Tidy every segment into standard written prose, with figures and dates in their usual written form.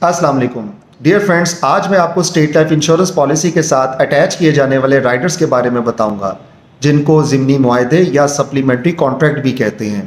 अस्सलाम वालेकुम dear friends, आज मैं आपको स्टेट लाइफ इंश्योरेंस पॉलिसी के साथ अटैच किए जाने वाले राइडर्स के बारे में बताऊंगा, जिनको ज़िमनी मुआहदे या सप्लीमेंट्री कॉन्ट्रैक्ट भी कहते हैं।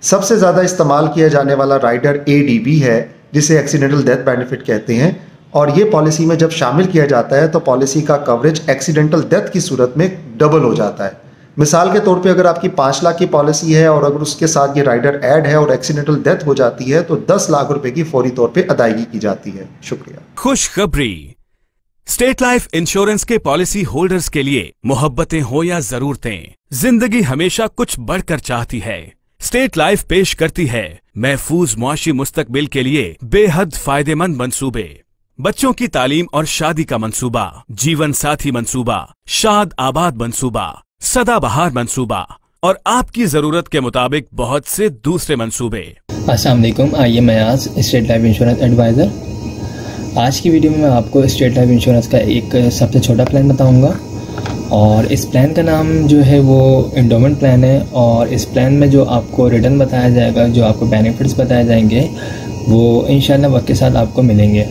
सबसे ज़्यादा इस्तेमाल किया जाने वाला राइडर ADB है, जिसे एक्सीडेंटल डेथ बेनिफिट कहते हैं, और ये पॉलिसी में जब शामिल किया जाता है तो पॉलिसी का कवरेज एक्सीडेंटल डेथ की सूरत में डबल हो जाता है। मिसाल के तौर पे अगर आपकी 5 लाख की पॉलिसी है और अगर उसके साथ ये राइडर ऐड है और एक्सीडेंटल डेथ हो जाती है तो 10 लाख रुपए की फौरी तौर पे अदायगी की जाती है। शुक्रिया। खुशखबरी, स्टेट लाइफ इंश्योरेंस के पॉलिसी होल्डर्स के लिए मोहब्बतें हो या जरूरतें, जिंदगी हमेशा कुछ बढ़कर चाहती है। स्टेट लाइफ पेश करती है महफूज मुआशी मुस्तकबिल के लिए बेहद फायदेमंद मंसूबे, बच्चों की तालीम और शादी का मंसूबा, जीवन साथी मंसूबा, शाद आबाद मंसूबा, सदाबहार मंसूबा और आपकी जरूरत के मुताबिक बहुत से दूसरे मंसूबे। अस्सलाम वालेकुम, आइए मैं आज स्टेट लाइफ इंश्योरेंस एडवाइज़र। आज की वीडियो में मैं आपको स्टेट लाइफ इंश्योरेंस का एक सबसे छोटा प्लान बताऊंगा और इस प्लान का नाम जो है वो एंडोमेंट प्लान है। और इस प्लान में जो आपको रिटर्न बताया जाएगा, जो आपको बेनिफिट्स बताए जाएंगे, वो इंशाल्लाह वक्त के साथ आपको मिलेंगे।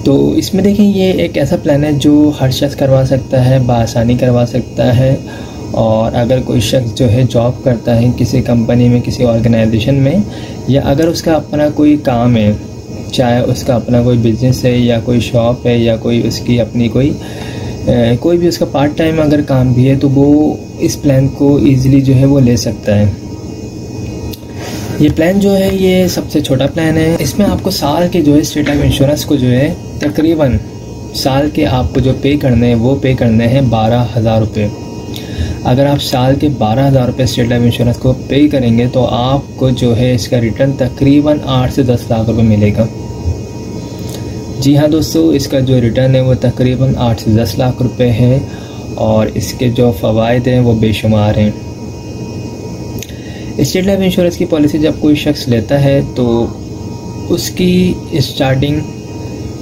तो इसमें देखें, ये एक ऐसा प्लान है जो हर शख्स करवा सकता है, बआसानी करवा सकता है। और अगर कोई शख्स जो है जॉब करता है किसी कंपनी में, किसी ऑर्गेनाइजेशन में, या अगर उसका अपना कोई काम है, चाहे उसका अपना कोई बिजनेस है या कोई शॉप है या कोई उसकी अपनी कोई भी उसका पार्ट टाइम अगर काम भी है, तो वो इस प्लान को ईज़िली जो है वो ले सकता है। ये प्लान जो है ये सबसे छोटा प्लान है। इसमें आपको साल के जो है स्टेट लाइफ इंश्योरेंस को जो है तकरीबन साल के आपको जो पे करने हैं वो पे करने हैं 12,000 रुपये। अगर आप साल के 12,000 रुपये स्टेट लाइफ इंश्योरेंस को पे करेंगे तो आपको जो है इसका रिटर्न तकरीबन 8 से 10 लाख रुपये मिलेगा। जी हाँ दोस्तों, इसका जो रिटर्न है वो तकरीबन 8 से 10 लाख रुपये है और इसके जो फ़वाइद हैं वो बेशुमार हैं। स्टेट लाइफ इंश्योरेंस की पॉलिसी जब कोई शख्स लेता है तो उसकी स्टार्टिंग,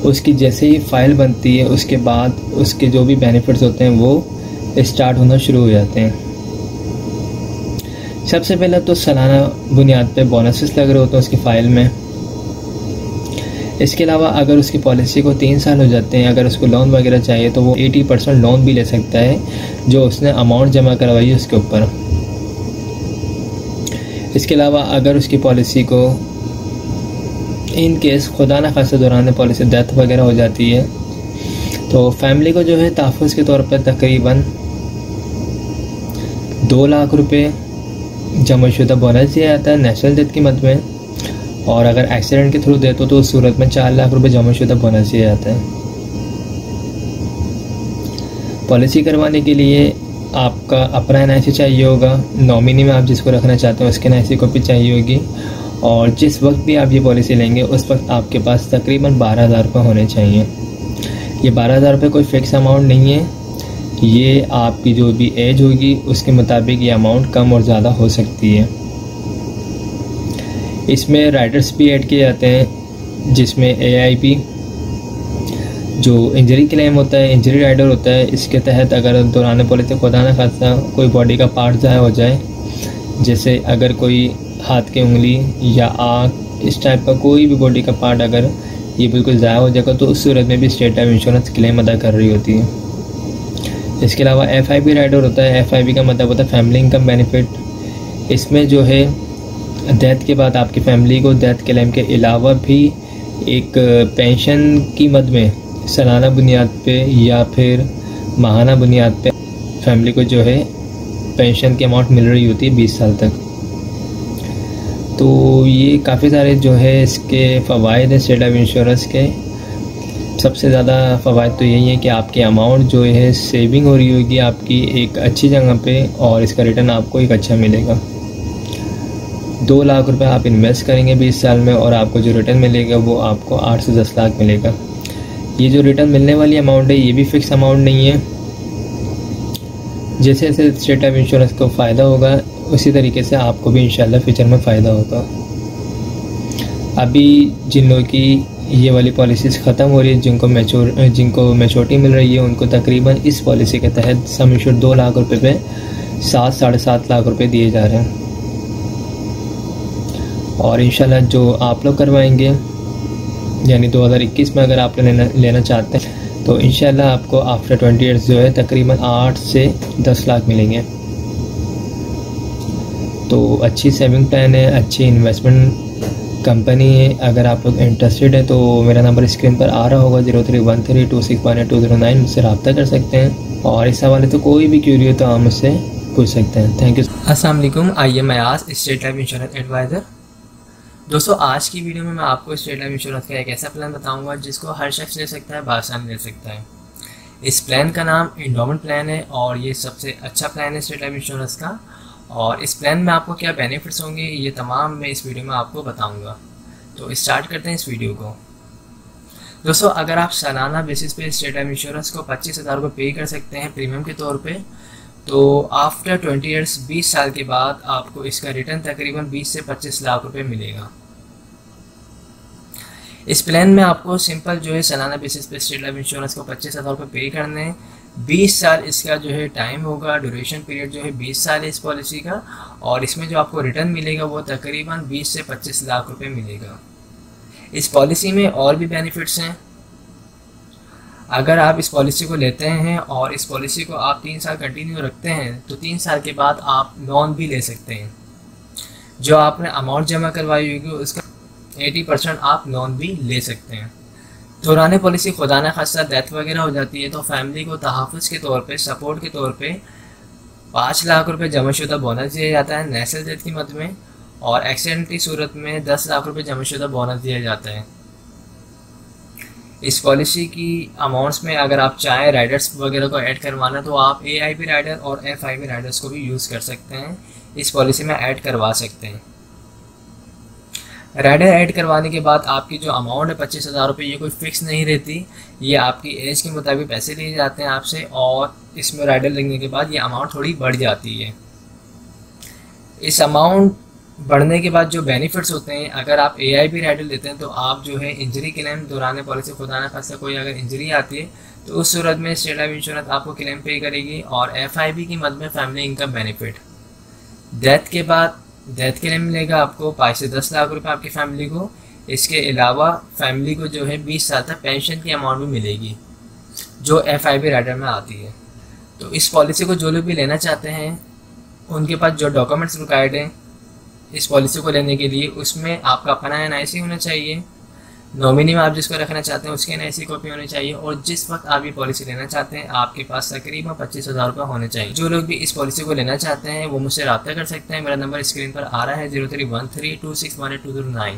उसकी जैसे ही फ़ाइल बनती है उसके बाद उसके जो भी बेनिफिट्स होते हैं वो स्टार्ट होना शुरू हो जाते हैं। सबसे पहले तो सालाना बुनियाद पे बोनसेस लग रहे होते हैं उसकी फ़ाइल में। इसके अलावा अगर उसकी पॉलिसी को 3 साल हो जाते हैं, अगर उसको लोन वगैरह चाहिए तो वो 80% लोन भी ले सकता है जो उसने अमाउंट जमा करवाई है उसके ऊपर। इसके अलावा अगर उसकी पॉलिसी को इन केस खुदा न खास्ता दौरान पॉलिसी डेथ वगैरह हो जाती है तो फैमिली को जो है तहफ़्फ़ुज़ के तौर पर तकरीबन 2 लाख रुपये जमाशुदा बोनस दिया जाता है नेशनल डेथ की मद में। और अगर एक्सीडेंट के थ्रू देते तो उस सूरत में 4 लाख रुपये जमाशुदा बोनस दिया जाता है। पॉलिसी करवाने के लिए आपका अपना NIC चाहिए होगा, नॉमिनी में आप जिसको रखना चाहते हैं उसके NIC कॉपी चाहिए होगी, और जिस वक्त भी आप ये पॉलिसी लेंगे उस वक्त आपके पास तकरीबन 12,000 रुपये होने चाहिए। ये 12,000 रुपये कोई फ़िक्स अमाउंट नहीं है, ये आपकी जो भी एज होगी उसके मुताबिक ये अमाउंट कम और ज़्यादा हो सकती है। इसमें राइडर्स भी ऐड किए जाते हैं, जिसमें AIP जो इंजरी क्लेम होता है, इंजरी राइडर होता है, इसके तहत अगर दौरान पॉलिसी खुदा न खास्ता कोई बॉडी का पार्ट ज़ाया हो जाए, जैसे अगर कोई हाथ की उंगली या आँख, इस टाइप का कोई भी बॉडी का पार्ट अगर ये बिल्कुल ज़ाया हो जाएगा तो उस सूरत में भी स्टेट लाइफ इंश्योरेंस क्लेम अदा कर रही होती है। इसके अलावा FIB राइडर होता है। FIB का मतलब होता है फैमिली इनकम बेनिफिट। इसमें जो है डेथ के बाद आपकी फैमिली को डेथ क्लेम के अलावा भी एक पेंशन की मद में सालाना बुनियाद पे या फिर माहाना बुनियाद पे फैमिली को जो है पेंशन की अमाउंट मिल रही होती है 20 साल तक। तो ये काफ़ी सारे जो है इसके फ़वाइद हैं स्टेट लाइफ इंश्योरेंस के। सबसे ज़्यादा फ़वाइद तो यही है कि आपकी अमाउंट जो है सेविंग हो रही होगी आपकी एक अच्छी जगह पे, और इसका रिटर्न आपको एक अच्छा मिलेगा। 2 लाख रुपए आप इन्वेस्ट करेंगे 20 साल में और आपको जो रिटर्न मिलेगा वो आपको 8 से 10 लाख मिलेगा। ये जो रिटर्न मिलने वाली अमाउंट है ये भी फ़िक्स अमाउंट नहीं है। जैसे जैसे स्टेट लाइफ इंश्योरेंस को फ़ायदा होगा उसी तरीके से आपको भी इंशाल्लाह फ्यूचर में फ़ायदा होगा। अभी जिन लोगों की ये वाली पॉलिसीज़ ख़त्म हो रही है, जिनको मैच्योरिटी मिल रही है, उनको तकरीबन इस पॉलिसी के तहत सम एश्योर्ड 2 लाख रुपये पे 7-7.5 लाख रुपये दिए जा रहे हैं। और इंशाल्लाह जो आप लोग करवाएंगे यानी 2021 में अगर आप लेना चाहते हैं तो इंशाल्लाह आपको आफ्टर 20 ईयर्स जो है तकरीबन 8 से 10 लाख मिलेंगे। तो अच्छी सेविंग प्लान है, अच्छी इन्वेस्टमेंट कंपनी है। अगर आप लोग इंटरेस्टेड हैं तो मेरा नंबर स्क्रीन पर आ रहा होगा 03132618 मुझसे रब्ता कर सकते हैं, और इस हवाले तो कोई भी क्यूरी हो तो आप मुझसे पूछ सकते हैं। Thank you. अस्सलाम वालेकुम, आइए मैं आज स्टेट लाइफ इंश्योरेंस एडवाइज़र। दोस्तों आज की वीडियो में मैं आपको स्टेट लाइफ इंश्योरेंस का एक ऐसा प्लान बताऊंगा जिसको हर शख्स ले सकता है, बासानी ले सकता है। इस प्लान का नाम एंडोमेंट प्लान है और ये सबसे अच्छा प्लान है स्टेट लाइफ इंश्योरेंस का। और इस प्लान में आपको क्या बेनिफिट्स होंगे ये तमाम मैं इस वीडियो में आपको बताऊंगा। तो स्टार्ट करते हैं इस वीडियो को। दोस्तों अगर आप सालाना बेसिस पे स्टेट लाइफ इंश्योरेंस को 25,000 रुपये पे कर सकते हैं प्रीमियम के तौर पे, तो आफ्टर 20 ईयर्स 20 साल के बाद आपको इसका रिटर्न तकरीबन 20 से 25 लाख रुपए मिलेगा। इस प्लान में आपको सिंपल जो है सालाना बेसिस पे स्टेट लाइफ इंश्योरेंस को 25,000 रुपये पे करने हैं। 20 साल इसका जो है टाइम होगा, ड्यूरेशन पीरियड जो है 20 साल है इस पॉलिसी का, और इसमें जो आपको रिटर्न मिलेगा वो तकरीबन 20 से 25 लाख रुपए मिलेगा। इस पॉलिसी में और भी बेनिफिट्स हैं। अगर आप इस पॉलिसी को लेते हैं और इस पॉलिसी को आप 3 साल कंटिन्यू रखते हैं तो 3 साल के बाद आप लोन भी ले सकते हैं। जो आपने अमाउंट जमा करवाई होगी उसका 80% आप लोन भी ले सकते हैं। दौरान पॉलिसी खुदा न खास्ता डेथ वगैरह हो जाती है तो फैमिली को तहफ़्फ़ुज़ के तौर पे, सपोर्ट के तौर पे 5 लाख रुपए जमाशुदा बोनस दिया जाता है नेचुरल डेथ की मद में, और एक्सीडेंट की सूरत में 10 लाख रुपए जमाशुदा बोनस दिया जाता है। इस पॉलिसी की अमाउंट्स में अगर आप चाहें राइडर्स वगैरह को ऐड करवाना तो आप AIP राइडर और FIP राइडर्स को भी यूज़ कर सकते हैं, इस पॉलिसी में ऐड करवा सकते हैं। राइडर ऐड करवाने के बाद आपकी जो अमाउंट है 25,000 रुपये, ये कोई फिक्स नहीं रहती, ये आपकी एज के मुताबिक पैसे लिए जाते हैं आपसे, और इसमें राइडर लगने के बाद ये अमाउंट थोड़ी बढ़ जाती है। इस अमाउंट बढ़ने के बाद जो बेनिफिट्स होते हैं, अगर आप AIP राइडर लेते हैं तो आप जो है इंजरी क्लेम दौरान पॉलिसी खुदा न खास्ता कोई अगर इंजरी आती है तो उस सूरत में स्टेट लाइफ इंश्योरेंस आपको क्लेम पे करेगी, और FIP की मद में फैमिली इनकम बेनिफिट। डेथ के बाद डेथ के लिए मिलेगा आपको 5 से 10 लाख रुपए आपकी फैमिली को। इसके अलावा फैमिली को जो है 20 साल तक पेंशन की अमाउंट भी मिलेगी जो FIP राइडर में आती है। तो इस पॉलिसी को जो लोग भी लेना चाहते हैं उनके पास जो डॉक्यूमेंट्स रिक्वायर्ड हैं इस पॉलिसी को लेने के लिए, उसमें आपका अपना NIC होना चाहिए, नॉमिनी में आप जिसको रखना चाहते हैं उसकी NIC कॉपी होनी चाहिए, और जिस वक्त आप ये पॉलिसी लेना चाहते हैं आपके पास तकरीबन 25,000 रुपये होने चाहिए। जो लोग भी इस पॉलिसी को लेना चाहते हैं वो मुझसे रब्ता कर सकते हैं। मेरा नंबर स्क्रीन पर आ रहा है 031326182009।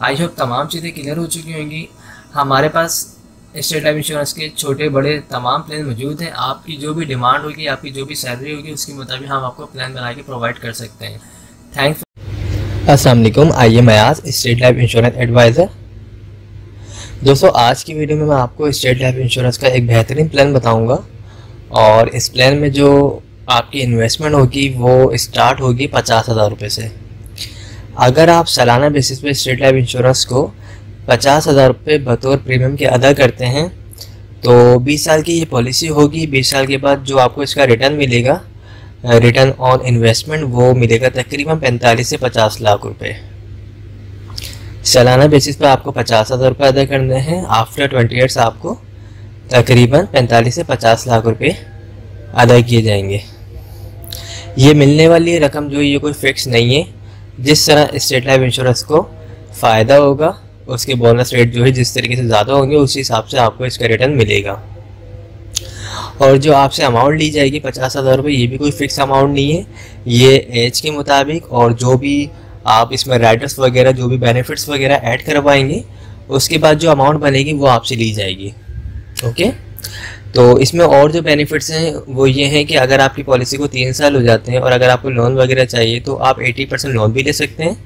आई होप तमाम चीज़ें क्लियर हो चुकी होंगी। हमारे पास स्टेट लाइफ इंश्योरेंस के छोटे बड़े तमाम प्लान मौजूद हैं। आपकी जो भी डिमांड होगी, आपकी जो भी सैलरी होगी उसके मुताबिक हम आपको प्लान बना के प्रोवाइड कर सकते हैं। थैंक्स। अस्सलाम वालेकुम, आइए मैं आज स्टेट लाइफ इंश्योरेंस एडवाइज़र। दोस्तों आज की वीडियो में मैं आपको स्टेट लाइफ इंश्योरेंस का एक बेहतरीन प्लान बताऊंगा, और इस प्लान में जो आपकी इन्वेस्टमेंट होगी वो स्टार्ट होगी 50,000 रुपये से। अगर आप सालाना बेसिस पे स्टेट लाइफ इंश्योरेंस को 50,000 रुपये बतौर प्रीमियम के अदा करते हैं तो 20 साल की ये पॉलिसी होगी। 20 साल के बाद जो आपको इसका रिटर्न मिलेगा, रिटर्न ऑन इन्वेस्टमेंट, वो मिलेगा तकरीबन 45 से 50 लाख रुपए। सालाना बेसिस पे आपको 50,000 रुपये अदा करने हैं। आफ्टर 20 ईयर्स आपको तकरीबन 45 से 50 लाख रुपए अदा किए जाएंगे। ये मिलने वाली रकम जो ये कोई फिक्स नहीं है, जिस तरह स्टेट लाइफ इंश्योरेंस को फ़ायदा होगा उसके बोनस रेट जो है जिस तरीके से ज़्यादा होंगे उसी हिसाब से आपको इसका रिटर्न मिलेगा। और जो आपसे अमाउंट ली जाएगी 50,000 रुपये, ये भी कोई फिक्स अमाउंट नहीं है, ये एज के मुताबिक और जो भी आप इसमें राइडर्स वगैरह जो भी बेनिफिट्स वगैरह ऐड करवाएंगे उसके बाद जो अमाउंट बनेगी वो आपसे ली जाएगी। ओके, तो इसमें और जो बेनिफिट्स हैं वो ये हैं कि अगर आपकी पॉलिसी को 3 साल हो जाते हैं और अगर आपको लोन वगैरह चाहिए तो आप 80% लोन भी ले सकते हैं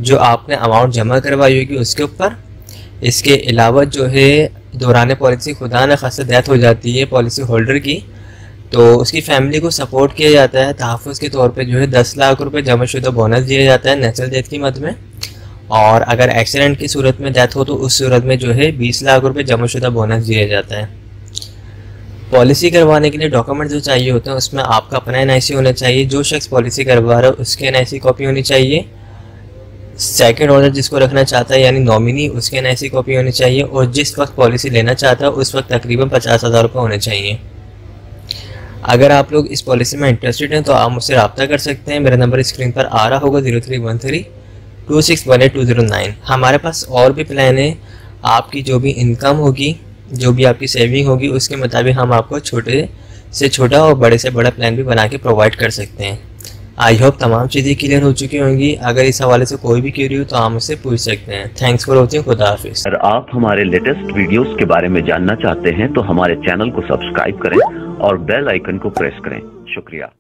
जो आपने अमाउंट जमा करवाई होगी उसके ऊपर। इसके अलावा जो है दौरान पॉलिसी खुदा न खास्ता डेथ हो जाती है पॉलिसी होल्डर की, तो उसकी फैमिली को सपोर्ट किया जाता है तहफ़्फ़ुज़ के तौर पे जो है 10 लाख रुपए जमाशुदा बोनस दिया जाता है नेचुरल डेथ की मद में, और अगर एक्सीडेंट की सूरत में डेथ हो तो उस सूरत में जो है 20 लाख रुपए जमाशुदा बोनस दिया जाता है। पॉलिसी करवाने के लिए डॉक्यूमेंट जो चाहिए होते हैं उसमें आपका अपना NIC होना चाहिए, जो शख्स पॉलिसी करवा रहा है उसके NIC कॉपी होनी चाहिए, सेकंड ओनर जिसको रखना चाहता है यानी नॉमिनी, उसके एनआईसी कॉपी होनी चाहिए और जिस वक्त पॉलिसी लेना चाहता है उस वक्त तकरीबन 50,000 रुपये होने चाहिए। अगर आप लोग इस पॉलिसी में इंटरेस्टेड हैं तो आप मुझसे रब्ता कर सकते हैं। मेरा नंबर स्क्रीन पर आ रहा होगा 031326182009। हमारे पास और भी प्लान है, आपकी जो भी इनकम होगी, जो भी आपकी सेविंग होगी, उसके मुताबिक हम आपको छोटे से छोटा और बड़े से बड़ा प्लान भी बना के प्रोवाइड कर सकते हैं। आई होप तमाम चीज़ें क्लियर हो चुकी होंगी। अगर इस हवाले से कोई भी क्वेरी हो तो आप मुझसे पूछ सकते हैं। Thanks for watching. खुदा हाफिज़। अगर आप हमारे लेटेस्ट वीडियोस के बारे में जानना चाहते हैं तो हमारे चैनल को सब्सक्राइब करें और बेल आइकन को प्रेस करें। शुक्रिया।